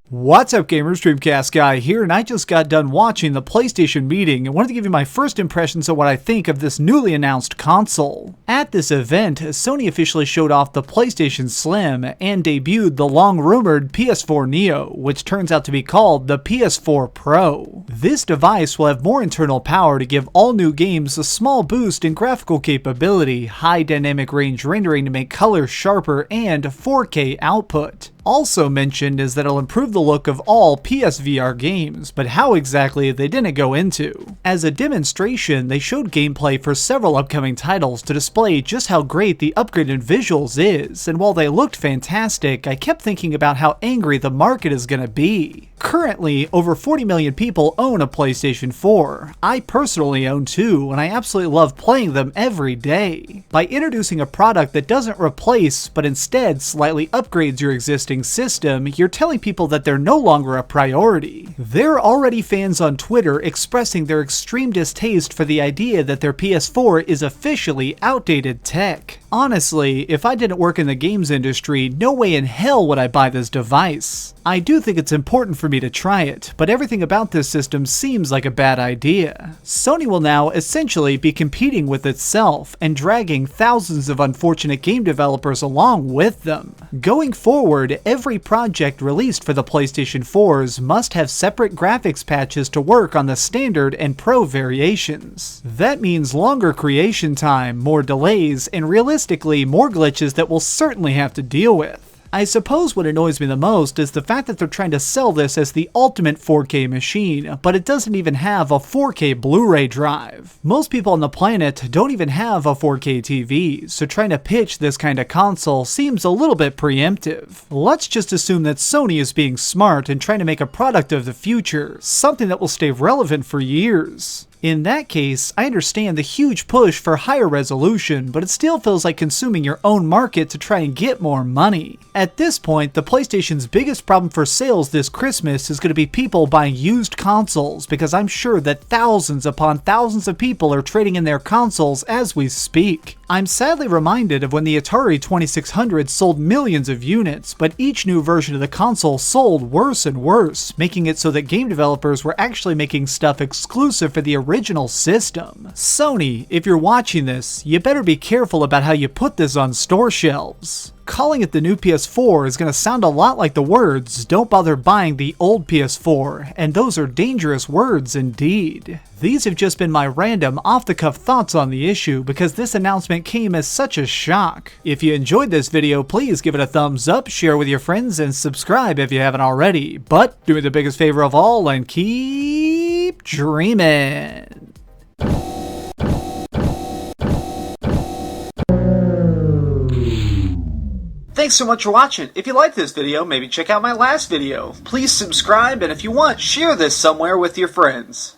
What's up gamers, DreamcastGuy here, and I just got done watching the PlayStation meeting and wanted to give you my first impressions of what I think of this newly announced console. At this event, Sony officially showed off the PlayStation Slim and debuted the long-rumored PS4 Neo, which turns out to be called the PS4 Pro. This device will have more internal power to give all new games a small boost in graphical capability, high dynamic range rendering to make colors sharper, and 4K output. Also mentioned is that it'll improve the look of all PSVR games, but how exactly they didn't go into. As a demonstration, they showed gameplay for several upcoming titles to display just how great the upgraded visuals is, and while they looked fantastic, I kept thinking about how angry the market is gonna be. Currently, over 40 million people own a PlayStation 4. I personally own two, and I absolutely love playing them every day. By introducing a product that doesn't replace, but instead slightly upgrades your existing system, you're telling people that they're no longer a priority. There are already fans on Twitter expressing their extreme distaste for the idea that their PS4 is officially outdated tech. Honestly, if I didn't work in the games industry, no way in hell would I buy this device. I do think it's important for me to try it, but everything about this system seems like a bad idea. Sony will now essentially be competing with itself and dragging thousands of unfortunate game developers along with them. Going forward, every project released for the PlayStation 4s must have separate graphics patches to work on the standard and pro variations. That means longer creation time, more delays, and realistically more glitches that we'll certainly have to deal with. I suppose what annoys me the most is the fact that they're trying to sell this as the ultimate 4K machine, but it doesn't even have a 4K Blu-ray drive. Most people on the planet don't even have a 4K TV, so trying to pitch this kind of console seems a little bit preemptive. Let's just assume that Sony is being smart and trying to make a product of the future, something that will stay relevant for years. In that case, I understand the huge push for higher resolution, but it still feels like consuming your own market to try and get more money. At this point, the PlayStation's biggest problem for sales this Christmas is going to be people buying used consoles, because I'm sure that thousands upon thousands of people are trading in their consoles as we speak. I'm sadly reminded of when the Atari 2600 sold millions of units, but each new version of the console sold worse and worse, making it so that game developers were actually making stuff exclusive for the original system. Sony, if you're watching this, you better be careful about how you put this on store shelves. Calling it the new PS4 is going to sound a lot like the words, "Don't bother buying the old PS4," and those are dangerous words indeed. These have just been my random off-the-cuff thoughts on the issue because this announcement came as such a shock. If you enjoyed this video, please give it a thumbs up, share with your friends, and subscribe if you haven't already. But do me the biggest favor of all and keep dreaming. Thanks so much for watching. If you liked this video, maybe check out my last video. Please subscribe, and if you want, share this somewhere with your friends.